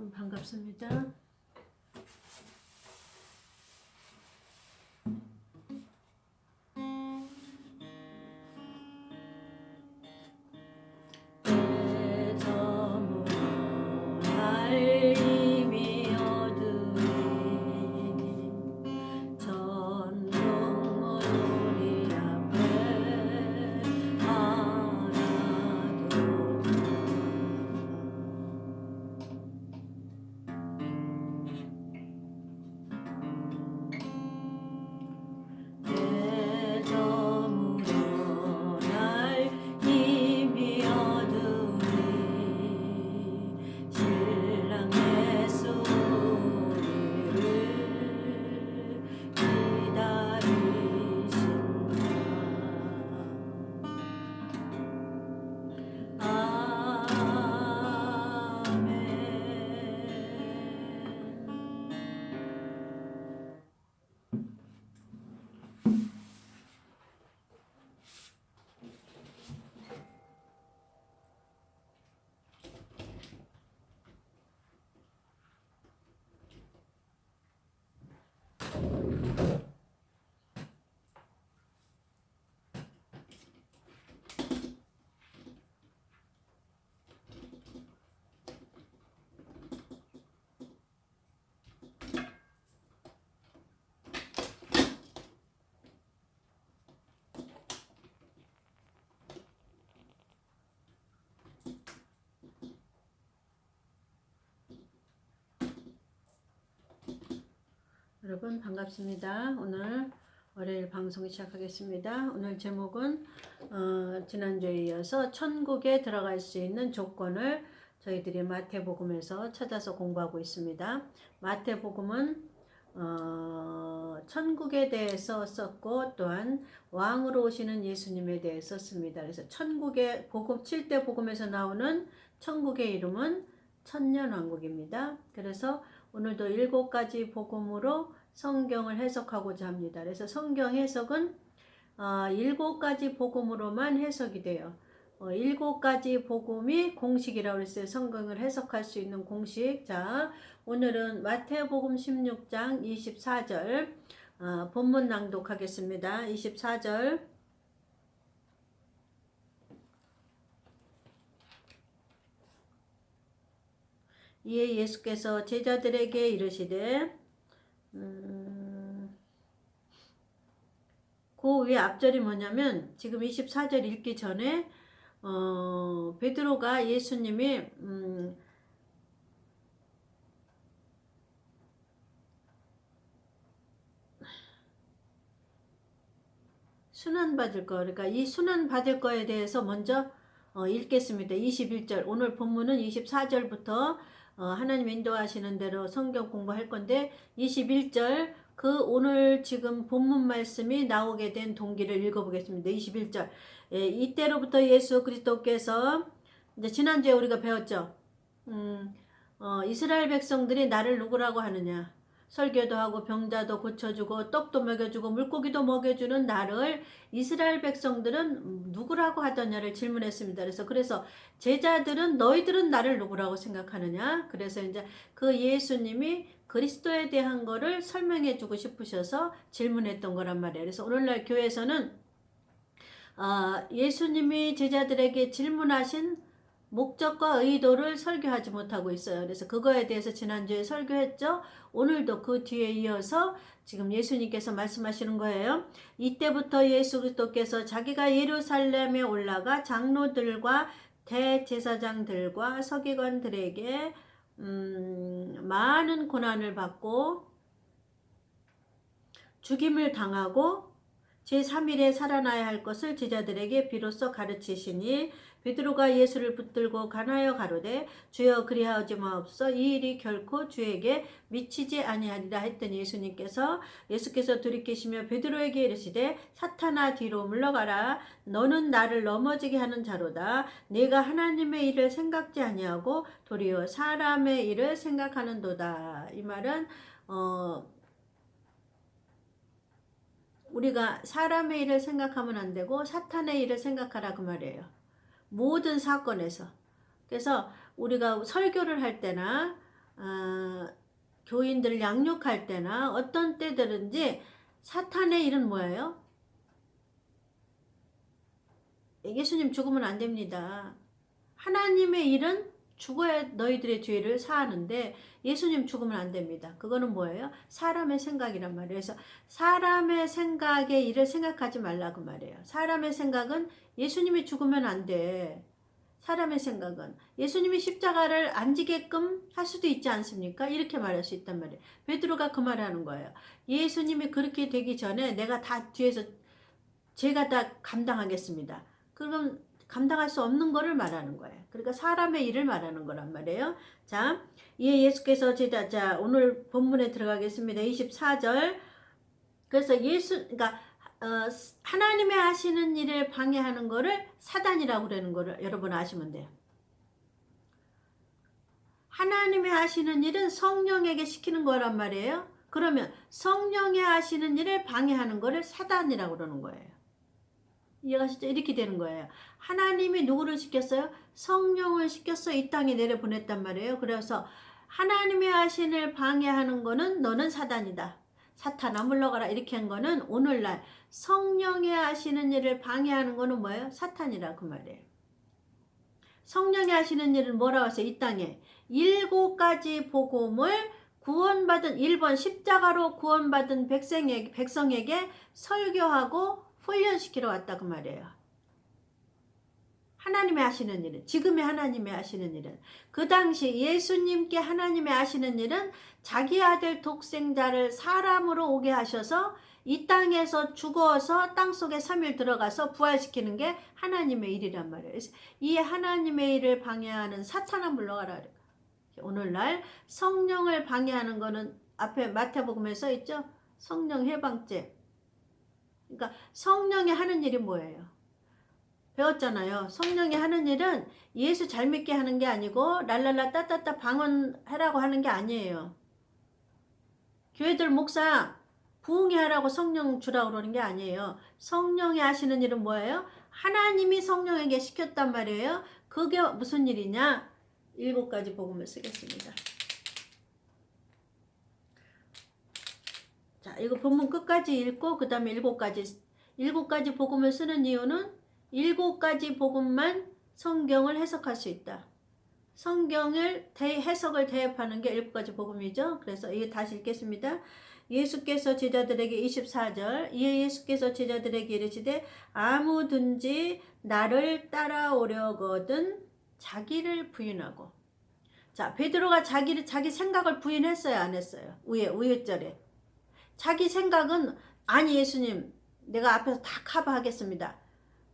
반갑습니다. 여러분 반갑습니다. 오늘 월요일 방송 시작하겠습니다. 오늘 제목은 지난주에 이어서 천국에 들어갈 수 있는 조건을 저희들이 마태복음에서 찾아서 공부하고 있습니다. 마태복음은 천국에 대해서 썼고 또한 왕으로 오시는 예수님에 대해서 썼습니다. 그래서 천국의 복음 7대 복음에서 나오는 천국의 이름은 천년왕국입니다. 그래서 오늘도 7가지 복음으로 성경을 해석하고자 합니다. 그래서 성경 해석은 7가지 복음으로만 해석이 돼요. 7가지 복음이 공식이라고 했어요. 성경을 해석할 수 있는 공식. 자, 오늘은 마태복음 16장 24절 본문 낭독하겠습니다. 24절 이에 예수께서 제자들에게 이르시되 그 위에 앞절이 뭐냐면 지금 24절 읽기 전에 베드로가 예수님이 순환 받을 거, 그러니까 이 순환 받을 거에 대해서 먼저 읽겠습니다. 21절 오늘 본문은 24절부터 하나님 인도하시는 대로 성경 공부할 건데 21절 그 오늘 지금 본문 말씀이 나오게 된 동기를 읽어보겠습니다. 21절 이때로부터 예수 그리스도께서 이제 지난주에 우리가 배웠죠. 이스라엘 백성들이 나를 누구라고 하느냐, 설교도 하고 병자도 고쳐주고 떡도 먹여주고 물고기도 먹여주는 나를 이스라엘 백성들은 누구라고 하더냐를 질문했습니다. 그래서 제자들은 너희들은 나를 누구라고 생각하느냐, 그래서 이제 그 예수님이 그리스도에 대한 거를 설명해 주고 싶으셔서 질문했던 거란 말이에요. 그래서 오늘날 교회에서는 예수님이 제자들에게 질문하신 목적과 의도를 설교하지 못하고 있어요. 그래서 그거에 대해서 지난주에 설교했죠. 오늘도 그 뒤에 이어서 지금 예수님께서 말씀하시는 거예요. 이때부터 예수 그리스도께서 자기가 예루살렘에 올라가 장로들과 대제사장들과 서기관들에게 많은 고난을 받고 죽임을 당하고 제3일에 살아나야 할 것을 제자들에게 비로소 가르치시니 베드로가 예수를 붙들고 간하여 가로되 주여 그리하지 마옵소서, 이 일이 결코 주에게 미치지 아니하리라 했더니 예수께서 돌이키시며 베드로에게 이르시되 사탄아 뒤로 물러가라, 너는 나를 넘어지게 하는 자로다. 네가 하나님의 일을 생각지 아니하고 도리어 사람의 일을 생각하는도다. 이 말은 우리가 사람의 일을 생각하면 안 되고 사탄의 일을 생각하라 그 말이에요. 모든 사건에서. 그래서 우리가 설교를 할 때나 교인들을 양육할 때나 어떤 때든지 사탄의 일은 뭐예요? 예수님 죽으면 안 됩니다. 하나님의 일은 죽어야 너희들의 죄를 사하는데 예수님 죽으면 안 됩니다. 그거는 뭐예요? 사람의 생각이란 말이에요. 그래서 사람의 생각의 일을 생각하지 말라 그 말이에요. 사람의 생각은 예수님이 죽으면 안 돼. 사람의 생각은 예수님이 십자가를 안 지게끔 할 수도 있지 않습니까? 이렇게 말할 수 있단 말이에요. 베드로가 그 말을 하는 거예요. 예수님이 그렇게 되기 전에 내가 다 뒤에서 제가 다 감당하겠습니다. 그럼 감당할 수 없는 거를 말하는 거예요. 그러니까 사람의 일을 말하는 거란 말이에요. 자, 이에 예수께서 자, 오늘 본문에 들어가겠습니다. 24절. 그래서 그러니까 하나님의 하시는 일을 방해하는 거를 사단이라고 그러는 거를 여러분 아시면 돼요. 하나님의 하시는 일은 성령에게 시키는 거란 말이에요. 그러면 성령의 하시는 일을 방해하는 거를 사단이라고 그러는 거예요. 이해가시죠? 이렇게 되는 거예요. 하나님이 누구를 시켰어요? 성령을 시켰어 이 땅에 내려보냈단 말이에요. 그래서 하나님의 하신을 방해하는 거는 너는 사단이다. 사탄아 물러가라 이렇게 한 거는 오늘날 성령의 하시는 일을 방해하는 거는 뭐예요? 사탄이라 그 말이에요. 성령이 하시는 일은 뭐라고 해서 이 땅에 7가지 복음을 구원받은 1번 십자가로 구원받은 백성에게 설교하고 훈련시키러 왔다 그 말이에요. 하나님의 하시는 일은 지금의 하나님의 하시는 일은 그 당시 예수님께 하나님의 하시는 일은 자기 아들 독생자를 사람으로 오게 하셔서 이 땅에서 죽어서 땅속에 3일 들어가서 부활시키는 게 하나님의 일이란 말이에요. 이 하나님의 일을 방해하는 사탄아 물러가라. 오늘날 성령을 방해하는 거는 앞에 마태복음에 써 있죠. 성령 해방죄. 그러니까 성령이 하는 일이 뭐예요? 배웠잖아요. 성령이 하는 일은 예수 잘 믿게 하는 게 아니고 랄랄라 따따따 방언하라고 하는 게 아니에요. 교회들 목사 부흥회 하라고 성령 주라고 그러는 게 아니에요. 성령이 하시는 일은 뭐예요? 하나님이 성령에게 시켰단 말이에요. 그게 무슨 일이냐? 7가지 복음을 쓰겠습니다. 자, 이거 본문 끝까지 읽고 그 다음에 7가지 복음을 쓰는 이유는 7가지 복음만 성경을 해석할 수 있다. 성경을 해석을 대입하는 게 7가지 복음이죠. 그래서 이게 다시 읽겠습니다. 예수께서 제자들에게 24절 이에 예수께서 제자들에게 이르시되 아무든지 나를 따라오려거든 자기를 부인하고. 자, 베드로가 자기 생각을 부인했어요, 안 했어요? 위에 절에. 자기 생각은 아니 예수님 내가 앞에서 다 커버하겠습니다.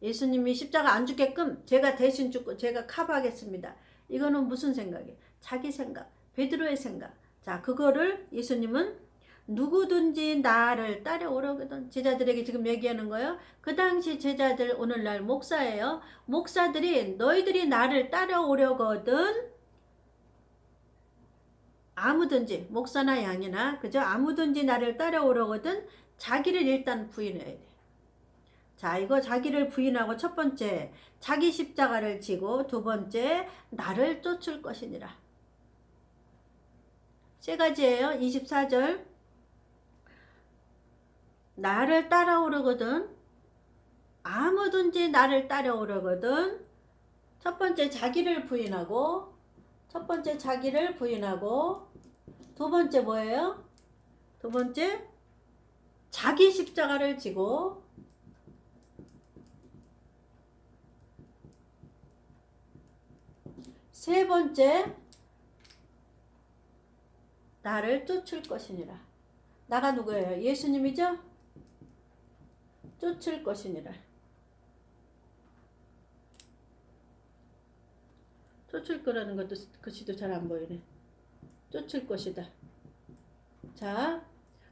예수님이 십자가 안 죽게끔 제가 대신 죽고 제가 커버하겠습니다. 이거는 무슨 생각이에요? 자기 생각, 베드로의 생각. 자, 그거를 예수님은 누구든지 나를 따라오려거든 제자들에게 지금 얘기하는 거예요. 그 당시 제자들 오늘날 목사예요. 목사들이 너희들이 나를 따라오려거든 아무든지 목사나 양이나 그죠? 아무든지 나를 따라오려거든 자기를 일단 부인해야 돼. 자, 이거 자기를 부인하고 첫 번째 자기 십자가를 지고 두 번째 나를 쫓을 것이니라. 세 가지예요. 24절 나를 따라오려거든 아무든지 나를 따라오려거든 첫 번째 자기를 부인하고 두 번째 뭐예요? 두 번째 자기 십자가를 지고 세 번째 나를 쫓을 것이니라. 나가 누구예요? 예수님이죠? 쫓을 것이니라. 쫓을 거라는 것도 글씨도 잘 안 보이네. 쫓을 것이다. 자,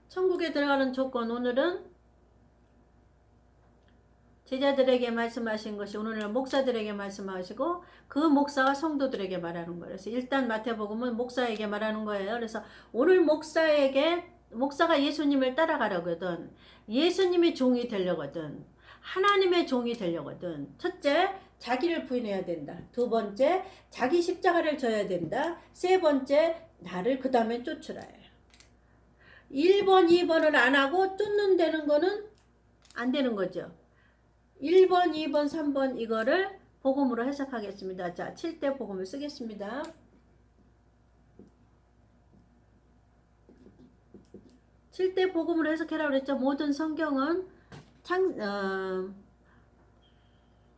천국에 들어가는 조건 오늘은 제자들에게 말씀하신 것이 오늘날 목사들에게 말씀하시고 그 목사가 성도들에게 말하는 거예요. 그래서 일단 마태복음은 목사에게 말하는 거예요. 그래서 오늘 목사가 예수님을 따라가려거든 예수님이 종이 되려거든 하나님의 종이 되려거든 첫째 자기를 부인해야 된다. 두 번째, 자기 십자가를 져야 된다. 세 번째, 나를 그 다음에 쫓으라예요. 1번, 2번을 안 하고 쫓는다는 거는 안 되는 거죠. 1번, 2번, 3번 이거를 복음으로 해석하겠습니다. 자, 7대 복음을 쓰겠습니다. 칠대 복음으로 해석해라 그랬죠. 모든 성경은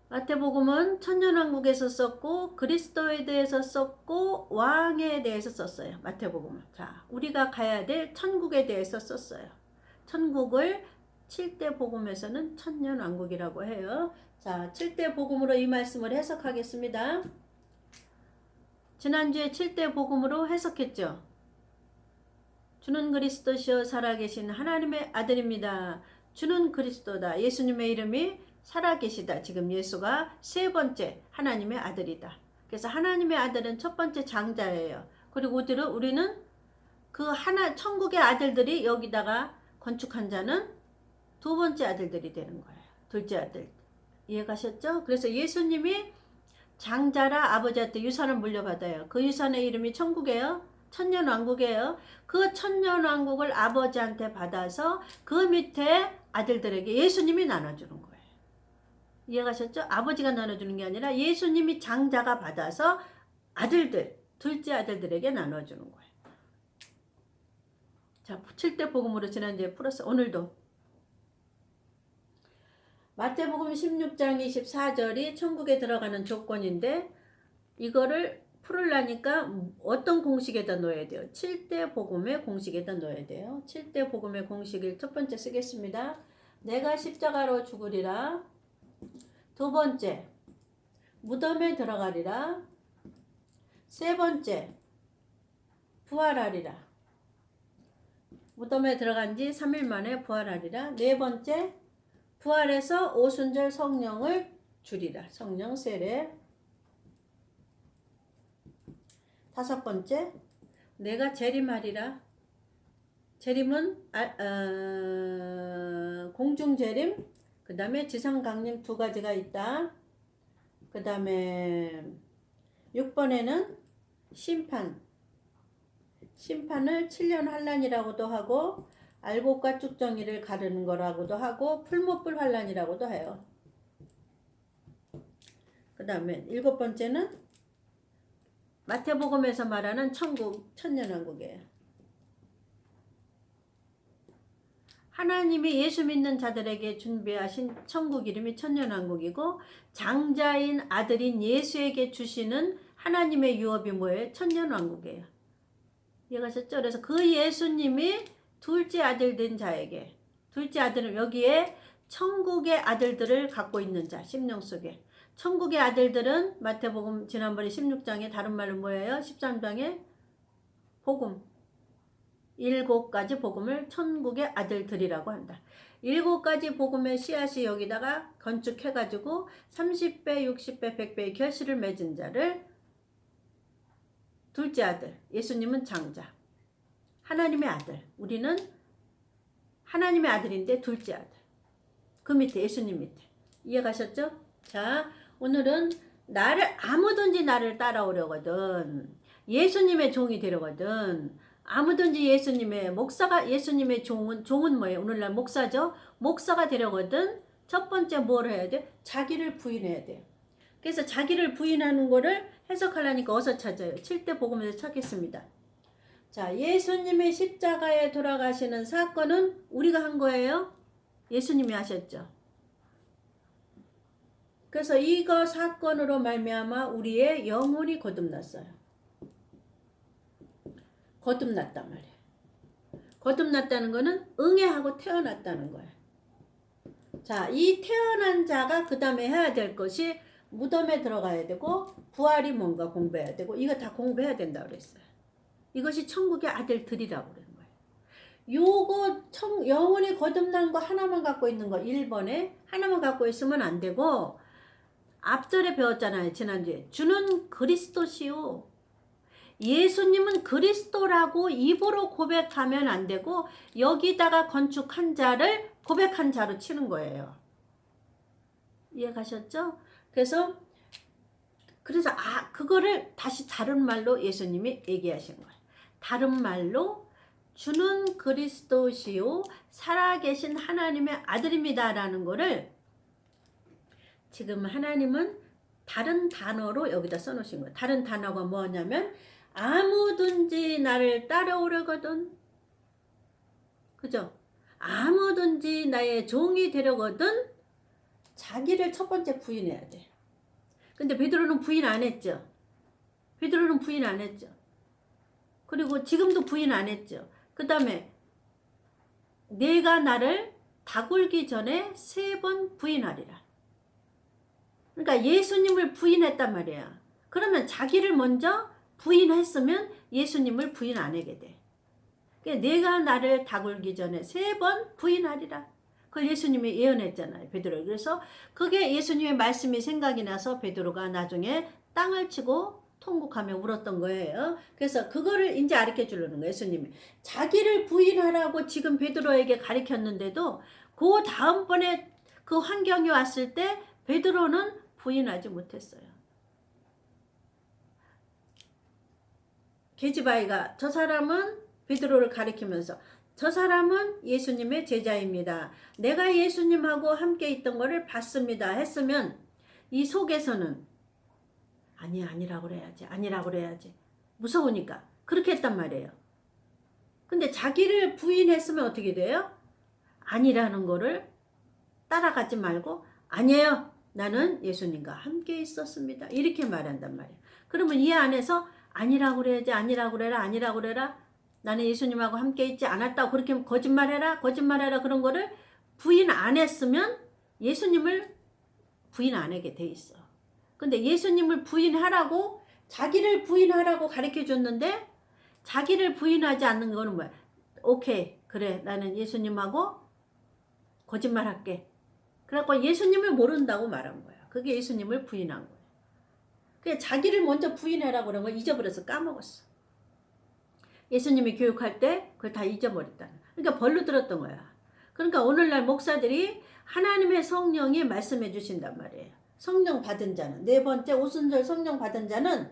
마태복음은 천년왕국에서 썼고 그리스도에 대해서 썼고 왕에 대해서 썼어요. 마태복음은. 자, 우리가 가야 될 천국에 대해서 썼어요. 천국을 7대 복음에서는 천년왕국이라고 해요. 자, 7대 복음으로 이 말씀을 해석하겠습니다. 지난주에 7대 복음으로 해석했죠. 주는 그리스도시요 살아계신 하나님의 아들입니다. 주는 그리스도다. 예수님의 이름이 살아계시다. 지금 예수가 세 번째 하나님의 아들이다. 그래서 하나님의 아들은 첫 번째 장자예요. 그리고 우리는 그 하나 천국의 아들들이 여기다가 건축한 자는 두 번째 아들들이 되는 거예요. 둘째 아들. 이해가셨죠? 그래서 예수님이 장자라 아버지한테 유산을 물려받아요. 그 유산의 이름이 천국이에요. 천년왕국이에요. 그 천년왕국을 아버지한테 받아서 그 밑에 아들들에게 예수님이 나눠주는 거예요. 이해가셨죠? 아버지가 나눠주는 게 아니라 예수님이 장자가 받아서 아들들, 둘째 아들들에게 나눠주는 거예요. 자, 7대 복음으로 지난주에 풀었어. 오늘도. 마태복음 16장 24절이 천국에 들어가는 조건인데 이거를 풀으려니까 어떤 공식에다 넣어야 돼요? 7대 복음의 공식에다 넣어야 돼요. 7대 복음의 공식을 첫 번째 쓰겠습니다. 내가 십자가로 죽으리라. 두 번째, 무덤에 들어가리라. 세 번째, 부활하리라. 무덤에 들어간 지 3일 만에 부활하리라. 네 번째, 부활해서 오순절 성령을 주리라. 성령 세례. 다섯 번째, 내가 재림하리라. 재림은 공중재림, 그 다음에 지상강림 두 가지가 있다. 그 다음에 6번에는 심판을 7년 환란이라고도 하고 알곡과 쭉정이를 가르는 거라고도 하고 풀무불 환란이라고도 해요. 그 다음에 7번째는 마태복음에서 말하는 천국, 천년왕국이에요. 하나님이 예수 믿는 자들에게 준비하신 천국 이름이 천년왕국이고 장자인 아들인 예수에게 주시는 하나님의 유업이 뭐예요? 천년왕국이에요. 이해가셨죠? 그래서 그 예수님이 둘째 아들 된 자에게, 둘째 아들은 여기에 천국의 아들들을 갖고 있는 자, 심령 속에. 천국의 아들들은 마태복음 지난번에 16장에 다른 말로 뭐예요? 13장에 복음. 7가지 복음을 천국의 아들들이라고 한다. 7가지 복음의 씨앗이 여기다가 건축해가지고 30배, 60배, 100배의 결실을 맺은 자를 둘째 아들, 예수님은 장자, 하나님의 아들, 우리는 하나님의 아들인데 둘째 아들. 그 밑에 예수님 밑에. 이해가셨죠? 자, 오늘은 아무든지 나를 따라오려거든, 예수님의 종이 되려거든, 아무든지 예수님의 종은 뭐예요? 오늘날 목사죠? 목사가 되려거든 첫 번째 뭘 해야 돼? 자기를 부인해야 돼요. 그래서 자기를 부인하는 거를 해석하려니까 어디서 찾아요? 7대 복음에서 찾겠습니다. 자, 예수님의 십자가에 돌아가시는 사건은 우리가 한 거예요? 예수님이 하셨죠. 그래서 이거 사건으로 말미암아 우리의 영혼이 거듭났어요. 거듭났단 말이에요. 거듭났다는 거는 응애하고 태어났다는 거예요. 자, 이 태어난 자가 그 다음에 해야 될 것이 무덤에 들어가야 되고 부활이 뭔가 공부해야 되고 이거 다 공부해야 된다고 그랬어요. 이것이 천국의 아들들이라고 그러는 거예요. 요거 영혼이 거듭난 거 하나만 갖고 있는 거 1번에 하나만 갖고 있으면 안 되고 앞절에 배웠잖아요. 지난주에. 주는 그리스도시요. 예수님은 그리스도라고 입으로 고백하면 안 되고 여기다가 건축한 자를 고백한 자로 치는 거예요. 이해가셨죠? 그래서 그래서 그거를 다시 다른 말로 예수님이 얘기하신 거예요. 다른 말로 주는 그리스도시요 살아계신 하나님의 아들입니다라는 거를 지금 하나님은 다른 단어로 여기다 써놓으신 거예요. 다른 단어가 뭐냐면 아무든지 나를 따라오려거든, 그죠? 아무든지 나의 종이 되려거든 자기를 첫 번째 부인해야 돼. 근데 베드로는 부인 안 했죠. 베드로는 부인 안 했죠. 그리고 지금도 부인 안 했죠. 그 다음에 내가 나를 다굴기 전에 3번 부인하리라. 그러니까 예수님을 부인했단 말이야. 그러면 자기를 먼저 부인했으면 예수님을 부인 안 하게 돼. 그러니까 내가 나를 다굴기 전에 3번 부인하리라. 그걸 예수님이 예언했잖아요, 베드로. 그래서 그게 예수님의 말씀이 생각이 나서 베드로가 나중에 땅을 치고 통곡하며 울었던 거예요. 그래서 그거를 이제 가르쳐 주려는 거예요, 예수님이. 자기를 부인하라고 지금 베드로에게 가르쳤는데도 그 다음번에 그 환경이 왔을 때 베드로는 부인하지 못했어요. 계집아이가 저 사람은 베드로를 가리키면서 저 사람은 예수님의 제자입니다. 내가 예수님하고 함께 있던 거를 봤습니다. 했으면 이 속에서는 아니라고 그래야지. 아니라고 그래야지. 무서우니까. 그렇게 했단 말이에요. 근데 자기를 부인했으면 어떻게 돼요? 아니라는 거를 따라가지 말고 아니에요. 나는 예수님과 함께 있었습니다. 이렇게 말한단 말이에요. 그러면 이 안에서 아니라고 그래야지. 아니라고 그래라. 아니라고 그래라. 나는 예수님하고 함께 있지 않았다고 그렇게 거짓말해라. 거짓말해라. 그런 거를 부인 안 했으면 예수님을 부인 안 하게 돼 있어. 근데 예수님을 부인하라고 자기를 부인하라고 가르쳐 줬는데 자기를 부인하지 않는 거는 뭐야? 오케이. 그래. 나는 예수님하고 거짓말할게. 그래갖고 예수님을 모른다고 말한 거야. 그게 예수님을 부인한 거야. 그게 자기를 먼저 부인하라고 그런 걸 잊어버려서 까먹었어. 예수님이 교육할 때 그걸 다 잊어버렸다. 그러니까 벌로 들었던 거야. 그러니까 오늘날 목사들이 하나님의 성령이 말씀해 주신단 말이에요. 성령 받은 자는, 4번째 오순절 성령 받은 자는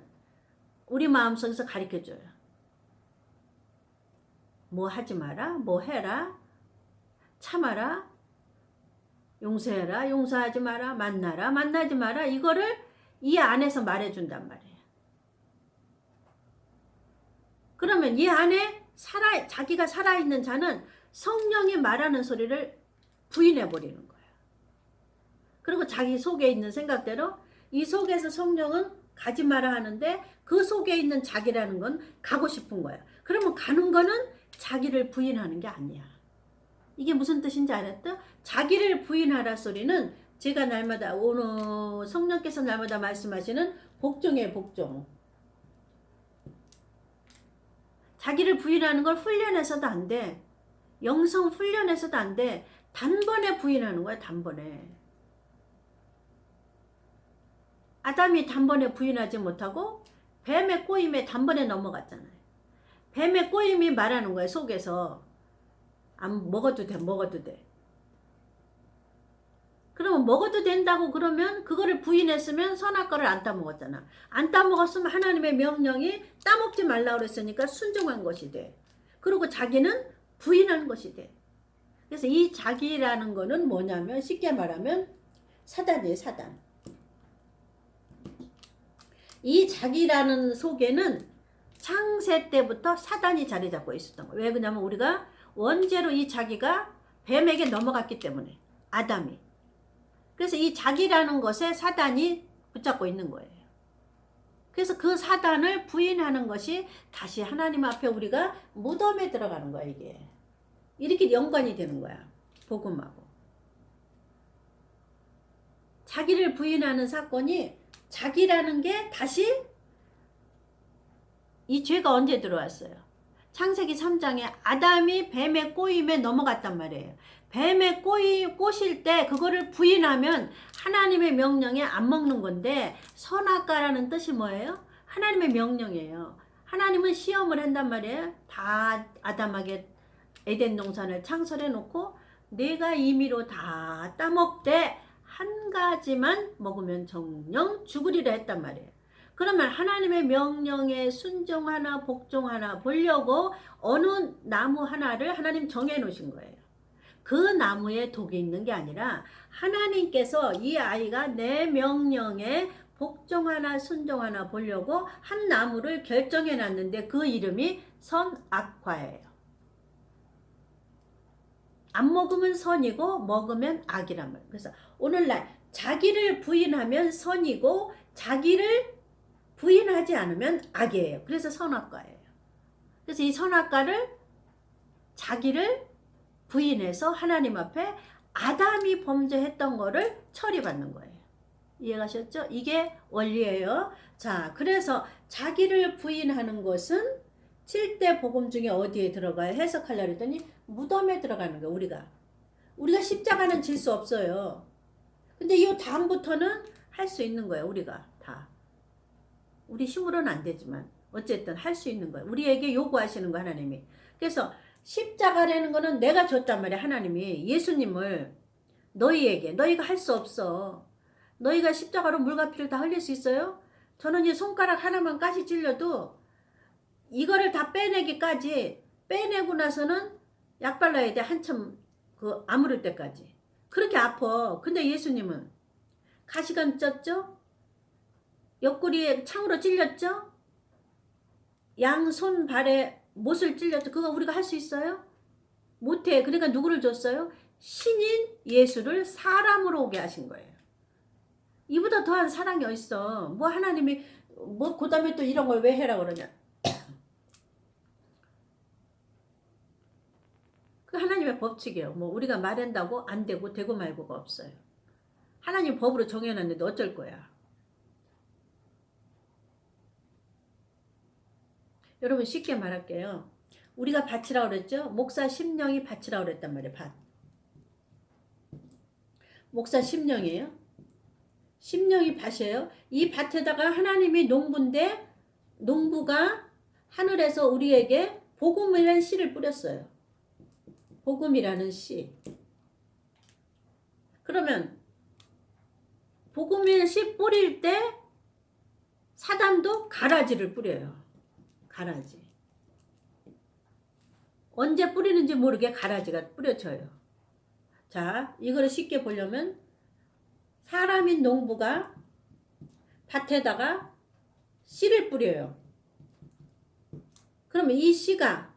우리 마음속에서 가르쳐줘요. 뭐 하지 마라, 뭐 해라, 참아라, 용서해라, 용서하지 마라, 만나라, 만나지 마라. 이거를 이 안에서 말해준단 말이에요. 그러면 이 안에 자기가 살아있는 자는 성령이 말하는 소리를 부인해버리는 거예요. 그리고 자기 속에 있는 생각대로 이 속에서 성령은 가지 마라 하는데 그 속에 있는 자기라는 건 가고 싶은 거야. 그러면 가는 거는 자기를 부인하는 게 아니야. 이게 무슨 뜻인지 알았다? 자기를 부인하라 소리는 제가 날마다 오늘 성령께서 날마다 말씀하시는 복종이에요. 복종. 자기를 부인하는 걸 훈련해서도 안 돼. 영성 훈련해서도 안 돼. 단번에 부인하는 거야. 단번에. 아담이 단번에 부인하지 못하고 뱀의 꼬임에 단번에 넘어갔잖아요. 뱀의 꼬임이 말하는 거예요. 속에서. 안 먹어도 돼. 먹어도 돼. 그러면 먹어도 된다고 그러면 그거를 부인했으면 선악과를 안 따먹었잖아. 안 따먹었으면 하나님의 명령이 따먹지 말라고 그랬으니까 순종한 것이 돼. 그리고 자기는 부인한 것이 돼. 그래서 이 자기라는 거는 뭐냐면 쉽게 말하면 사단이에요. 사단. 이 자기라는 속에는 창세 때부터 사단이 자리 잡고 있었던 거예요. 왜 그러냐면 우리가 원죄로 이 자기가 뱀에게 넘어갔기 때문에. 아담이. 그래서 이 자기라는 것에 사단이 붙잡고 있는 거예요. 그래서 그 사단을 부인하는 것이 다시 하나님 앞에 우리가 무덤에 들어가는 거야, 이게. 이렇게 연관이 되는 거야. 복음하고. 자기를 부인하는 사건이 자기라는 게 다시 이 죄가 언제 들어왔어요? 창세기 3장에 아담이 뱀의 꼬임에 넘어갔단 말이에요. 뱀의 꼬실 때 그거를 부인하면 하나님의 명령에 안 먹는 건데 선악과라는 뜻이 뭐예요? 하나님의 명령이에요. 하나님은 시험을 한단 말이에요. 다 아담에게 에덴 동산을 창설해 놓고 내가 임의로 다 따먹되 한 가지만 먹으면 정령 죽으리라 했단 말이에요. 그러면 하나님의 명령에 순종하나 복종하나 보려고 어느 나무 하나를 하나님 정해 놓으신 거예요. 그 나무에 독이 있는 게 아니라 하나님께서 이 아이가 내 명령에 복종하나 순종하나 보려고 한 나무를 결정해 놨는데 그 이름이 선악과예요. 안 먹으면 선이고 먹으면 악이란 말이에요. 그래서 오늘날 자기를 부인하면 선이고 자기를 부인하지 않으면 악이에요. 그래서 선악과예요. 그래서 이 선악과를 자기를 부인해서 하나님 앞에 아담이 범죄했던 거를 처리받는 거예요. 이해가셨죠? 이게 원리예요. 자, 그래서 자기를 부인하는 것은 7대 복음 중에 어디에 들어가요? 해석하려고 했더니 무덤에 들어가는 거예요. 우리가 십자가는 질 수 없어요. 근데 이 다음부터는 할 수 있는 거예요. 우리가 다. 우리 힘으로는 안 되지만 어쨌든 할 수 있는 거예요. 우리에게 요구하시는 거 하나님이. 그래서 십자가라는 거는 내가 줬단 말이야. 하나님이 예수님을 너희에게. 너희가 할 수 없어. 너희가 십자가로 물과 피를 다 흘릴 수 있어요? 저는 이 손가락 하나만 가시 찔려도 이거를 다 빼내기까지 빼내고 나서는 약 발라야 돼. 한참 아무를 때까지. 그렇게 아파. 근데 예수님은 가시관 쪘죠? 옆구리에 창으로 찔렸죠? 양손 발에 못을 찔렸죠? 그거 우리가 할 수 있어요? 못해. 그러니까 누구를 줬어요? 신인 예수를 사람으로 오게 하신 거예요. 이보다 더한 사랑이 어딨어. 뭐 하나님이 그 다음에 또 이런 걸 왜 해라 그러냐. 그 하나님의 법칙이에요. 뭐 우리가 말한다고 안 되고 되고 말고가 없어요. 하나님 법으로 정해놨는데 어쩔 거야. 여러분 쉽게 말할게요. 우리가 밭이라고 그랬죠? 목사 심령이 밭이라고 그랬단 말이에요. 밭. 목사 심령이에요. 심령이 밭이에요. 이 밭에다가 하나님이 농부인데 농부가 하늘에서 우리에게 복음이라는 씨를 뿌렸어요. 복음이라는 씨. 그러면 복음이라는 씨 뿌릴 때 사단도 가라지를 뿌려요. 가라지. 언제 뿌리는지 모르게 가라지가 뿌려져요. 자, 이거를 쉽게 보려면 사람인 농부가 밭에다가 씨를 뿌려요. 그러면 이 씨가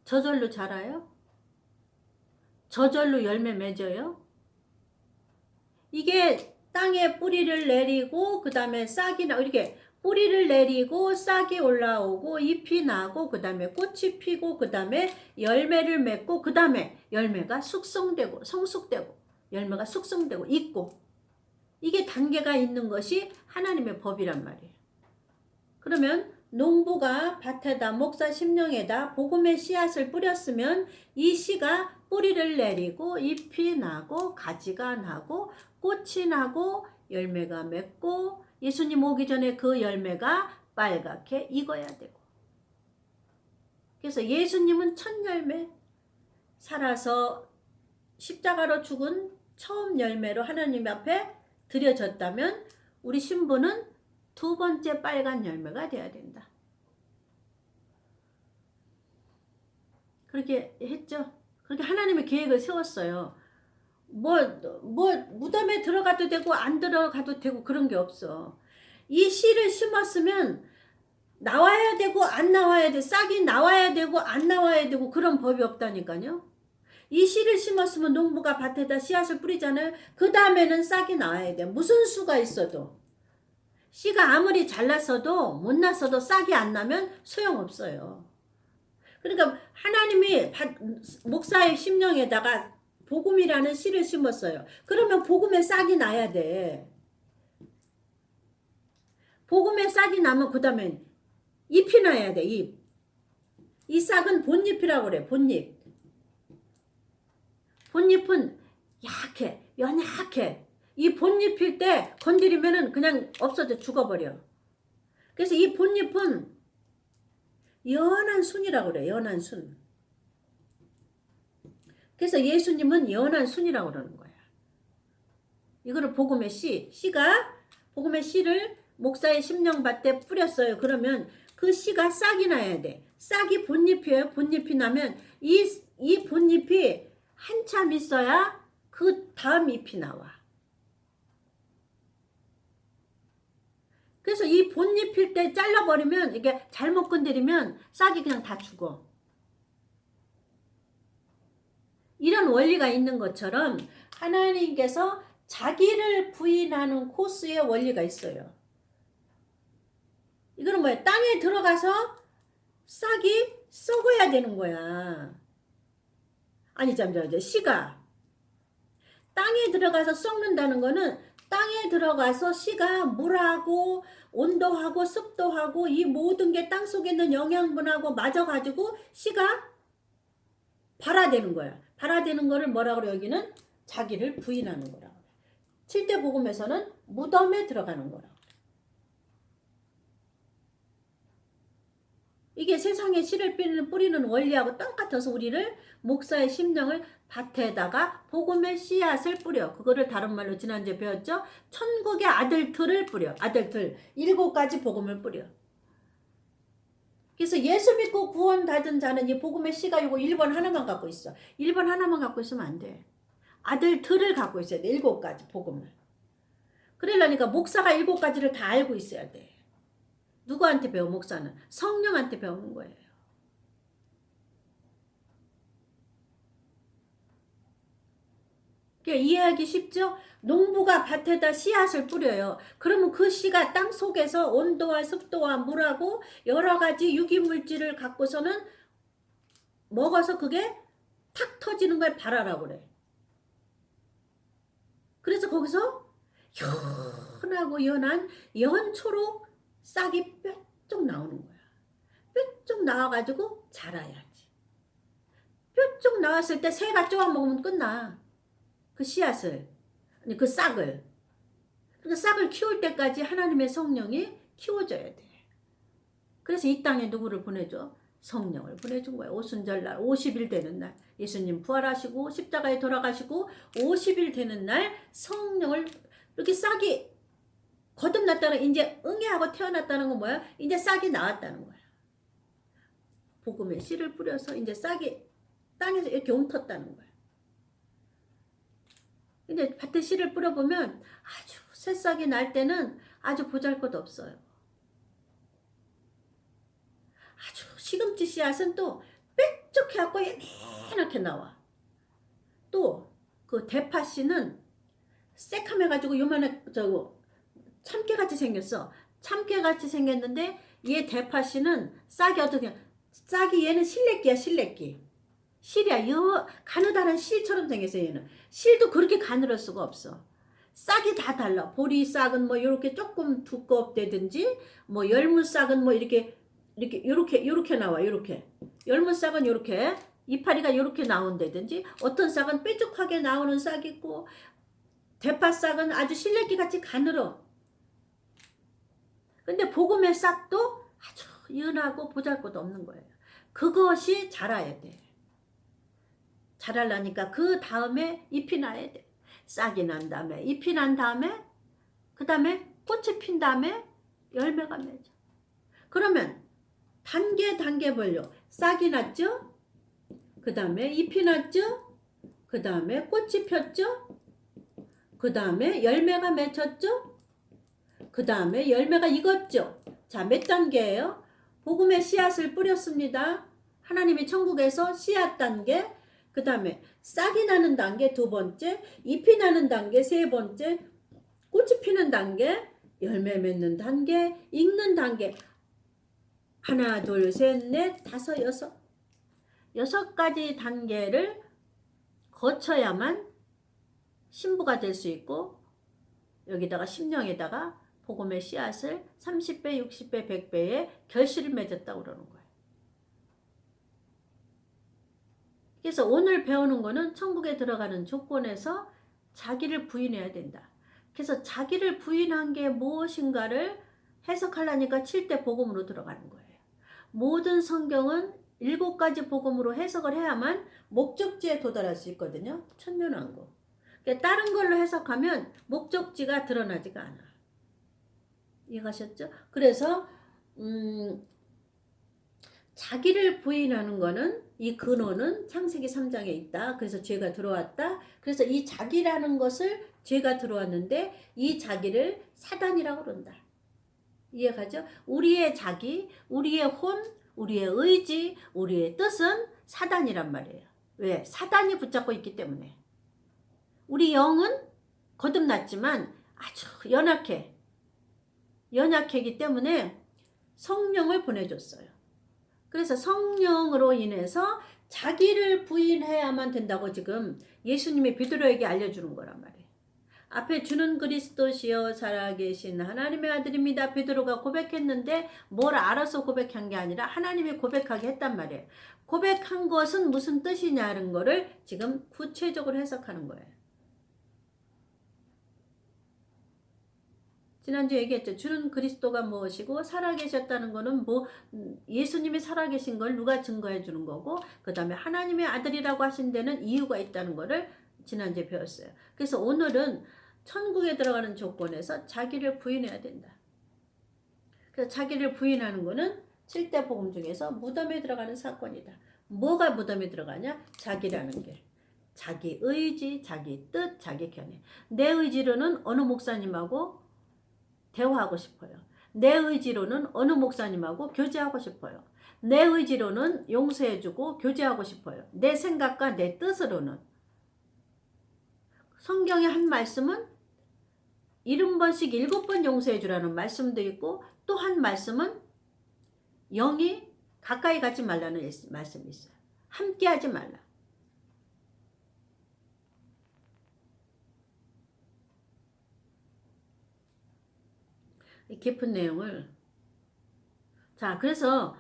저절로 자라요? 저절로 열매 맺어요? 이게 땅에 뿌리를 내리고 그 다음에 싹이 나 이렇게 뿌리를 내리고 싹이 올라오고 잎이 나고 그 다음에 꽃이 피고 그 다음에 열매를 맺고 그 다음에 열매가 숙성되고 성숙되고 열매가 숙성되고 있고 이게 단계가 있는 것이 하나님의 법이란 말이에요. 그러면 농부가 밭에다 목사 심령에다 복음의 씨앗을 뿌렸으면 이 씨가 뿌리를 내리고 잎이 나고 가지가 나고 꽃이 나고 열매가 맺고 예수님 오기 전에 그 열매가 빨갛게 익어야 되고 그래서 예수님은 첫 열매 살아서 십자가로 죽은 처음 열매로 하나님 앞에 드려졌다면 우리 신부는 두 번째 빨간 열매가 돼야 된다. 그렇게 했죠. 그렇게 하나님의 계획을 세웠어요. 무덤에 들어가도 되고 안 들어가도 되고 그런 게 없어. 이 씨를 심었으면 나와야 되고 안 나와야 돼. 싹이 나와야 되고 안 나와야 되고 그런 법이 없다니까요. 이 씨를 심었으면 농부가 밭에다 씨앗을 뿌리잖아요. 그 다음에는 싹이 나와야 돼. 무슨 수가 있어도. 씨가 아무리 잘났어도 못 났어도 싹이 안 나면 소용없어요. 그러니까 하나님이 목사의 심령에다가 복음이라는 씨를 심었어요. 그러면 복음에 싹이 나야 돼. 복음에 싹이 나면 그 다음에 잎이 나야 돼. 잎. 이 싹은 본잎이라고 그래. 본잎. 본잎은 약해. 연약해. 이 본잎일 때 건드리면은 그냥 없어져 죽어버려. 그래서 이 본잎은 연한 순이라고 그래. 연한 순. 그래서 예수님은 연한 순이라고 그러는 거야. 이거를 복음의 씨. 씨가 복음의 씨를 목사의 심령밭에 뿌렸어요. 그러면 그 씨가 싹이 나야 돼. 싹이 본잎이에요. 본잎이 나면 이 본잎이 한참 있어야 그 다음 잎이 나와. 그래서 이 본잎일 때 잘라버리면, 이게 잘못 건드리면 싹이 그냥 다 죽어. 이런 원리가 있는 것처럼 하나님께서 자기를 부인하는 코스의 원리가 있어요. 이거는 뭐야? 땅에 들어가서 싹이 썩어야 되는 거야. 아니, 씨가 땅에 들어가서 썩는다는 거는 땅에 들어가서 씨가 물하고 온도하고 습도하고 이 모든 게 땅 속에 있는 영양분하고 맞아가지고 씨가 발화되는 거야. 발화되는 거를 뭐라고 그래? 여기는 자기를 부인하는 거라고. 7대 복음에서는 무덤에 들어가는 거라고. 이게 세상에 씨를 뿌리는 원리하고 똑같아서 우리를 목사의 심령을 밭에다가 복음의 씨앗을 뿌려. 그거를 다른 말로 지난주에 배웠죠? 천국의 아들들을 뿌려. 아들들 7가지 복음을 뿌려. 그래서 예수 믿고 구원 받은 자는 이 복음의 씨가 이거 1번 하나만 갖고 있어. 1번 하나만 갖고 있으면 안 돼. 아들들을 갖고 있어야 돼. 7가지 복음을. 그러려니까 목사가 7가지를 다 알고 있어야 돼. 누구한테 배워? 목사는 성령한테 배우는 거예요. 그러니까 이해하기 쉽죠? 농부가 밭에다 씨앗을 뿌려요. 그러면 그 씨가 땅 속에서 온도와 습도와 물하고 여러 가지 유기물질을 갖고서는 먹어서 그게 탁 터지는 걸 발하라고 그래. 그래서 거기서 연하고 연한 연초록 싹이 뾰족 나오는 거야. 뾰족 나와가지고 자라야지. 뾰족 나왔을 때 새가 쪼아 먹으면 끝나. 그 씨앗을, 아니 그 싹을. 그 싹을 키울 때까지 하나님의 성령이 키워줘야 돼. 그래서 이 땅에 누구를 보내줘? 성령을 보내준 거야. 오순절날 50일 되는 날 예수님 부활하시고 십자가에 돌아가시고 50일 되는 날 성령을 이렇게 싹이 거듭났다는, 이제 응애하고 태어났다는 건 뭐야? 이제 싹이 나왔다는 거야. 복음의 씨를 뿌려서 이제 싹이 땅에서 이렇게 옮텄다는 거야. 근데 밭에 씨를 뿌려보면 아주 새싹이 날 때는 아주 보잘것 없어요. 아주 시금치 씨앗은 또 빽쩍해갖고 예렇게 나와. 또 그 대파 씨는 새카매가지고 요만한 참깨같이 생겼어. 참깨같이 생겼는데 얘 대파 씨는 싹이 어떻게, 싹이 얘는 실내끼야, 실내끼. 실이야. 가느다란 실처럼 생겼어. 얘는 실도 그렇게 가늘을 수가 없어. 싹이 다 달라. 보리 싹은 뭐 이렇게 조금 두껍다든지, 뭐 열무 싹은 뭐 이렇게 나와. 이렇게 열무 싹은 이렇게 이파리가 이렇게 나온다든지, 어떤 싹은 뾰족하게 나오는 싹이 있고, 대파 싹은 아주 실내끼 같이 가늘어. 근데 복음의 싹도 아주 연하고 보잘것 없는 거예요. 그것이 자라야 돼. 자라려니까 그 다음에 잎이 나야 돼. 싹이 난 다음에 잎이 난 다음에 그 다음에 꽃이 핀 다음에 열매가 맺어. 그러면 단계별로 싹이 났죠? 그 다음에 잎이 났죠? 그 다음에 꽃이 폈죠? 그 다음에 열매가 맺혔죠? 그 다음에 열매가 익었죠? 자, 몇 단계예요? 복음의 씨앗을 뿌렸습니다. 하나님의 천국에서 씨앗 단계, 그 다음에 싹이 나는 단계 2번째, 잎이 나는 단계 3번째, 꽃이 피는 단계, 열매 맺는 단계, 익는 단계. 하나, 둘, 셋, 넷, 다섯, 여섯. 6가지 단계를 거쳐야만 신부가 될 수 있고, 여기다가 심령에다가 복음의 씨앗을 30배, 60배, 100배의 결실을 맺었다고 그러는 거예요. 그래서 오늘 배우는 거는 천국에 들어가는 조건에서 자기를 부인해야 된다. 그래서 자기를 부인한 게 무엇인가를 해석하려니까 7대 복음으로 들어가는 거예요. 모든 성경은 7가지 복음으로 해석을 해야만 목적지에 도달할 수 있거든요. 천년왕국. 그러니까 다른 걸로 해석하면 목적지가 드러나지가 않아. 이해가셨죠? 그래서 자기를 부인하는 거는 이 근원은 창세기 3장에 있다. 그래서 죄가 들어왔다. 그래서 이 자기라는 것을 죄가 들어왔는데 이 자기를 사단이라고 그런다. 이해가죠? 우리의 자기, 우리의 혼, 우리의 의지, 우리의 뜻은 사단이란 말이에요. 왜? 사단이 붙잡고 있기 때문에. 우리 영은 거듭났지만 아주 연약해. 연약하기 때문에 성령을 보내줬어요. 그래서 성령으로 인해서 자기를 부인해야만 된다고 지금 예수님이 베드로에게 알려주는 거란 말이에요. 앞에 주는 그리스도시여 살아계신 하나님의 아들입니다. 베드로가 고백했는데 뭘 알아서 고백한 게 아니라 하나님이 고백하게 했단 말이에요. 고백한 것은 무슨 뜻이냐는 거를 지금 구체적으로 해석하는 거예요. 지난주 얘기했죠. 주는 그리스도가 무엇이고 살아계셨다는 거는 뭐 예수님이 살아계신 걸 누가 증거해 주는 거고 그 다음에 하나님의 아들이라고 하신 데는 이유가 있다는 거를 지난주에 배웠어요. 그래서 오늘은 천국에 들어가는 조건에서 자기를 부인해야 된다. 그래서 자기를 부인하는 거는 7대 복음 중에서 무덤에 들어가는 사건이다. 뭐가 무덤에 들어가냐? 자기라는 게. 자기 의지, 자기 뜻, 자기 견해. 내 의지로는 어느 목사님하고 대화하고 싶어요. 내 의지로는 어느 목사님하고 교제하고 싶어요. 내 의지로는 용서해주고 교제하고 싶어요. 내 생각과 내 뜻으로는. 성경의 한 말씀은 70번씩 7번 용서해주라는 말씀도 있고 또 한 말씀은 영이 가까이 가지 말라는 말씀이 있어요. 함께 하지 말라. 깊은 내용을 자 그래서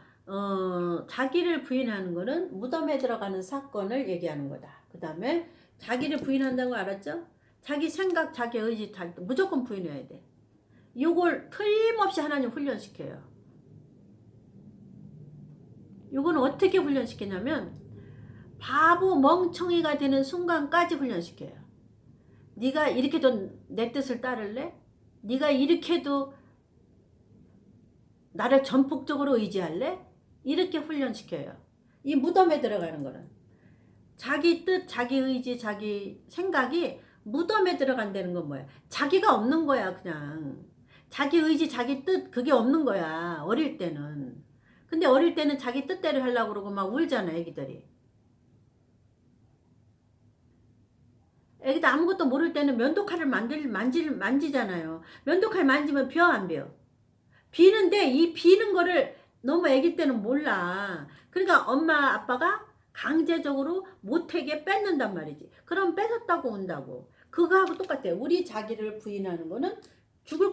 자기를 부인하는 거는 무덤에 들어가는 사건을 얘기하는 거다. 그 다음에 자기를 부인한다고 알았죠? 자기 생각, 자기 의지 무조건 부인해야 돼. 이걸 틀림없이 하나님 훈련시켜요. 이거는 어떻게 훈련시키냐면 바보 멍청이가 되는 순간까지 훈련시켜요. 네가 이렇게도 내 뜻을 따를래? 네가 이렇게도 나를 전폭적으로 의지할래? 이렇게 훈련시켜요. 이 무덤에 들어가는 거는. 자기 뜻, 자기 의지, 자기 생각이 무덤에 들어간다는 건 뭐야? 자기가 없는 거야 그냥. 자기 의지, 자기 뜻 그게 없는 거야. 어릴 때는. 근데 어릴 때는 자기 뜻대로 하려고 그러고 막 울잖아 애기들이. 애기들 아무것도 모를 때는 면도칼을 만지잖아요. 면도칼 만지면 비어 안 비어? 비는데 이 비는 거를 너무 애기 때는 몰라. 그러니까 엄마 아빠가 강제적으로 못하게 뺏는단 말이지. 그럼 뺏었다고 온다고. 그거하고 똑같아요. 우리 자기를 부인하는 거는 죽을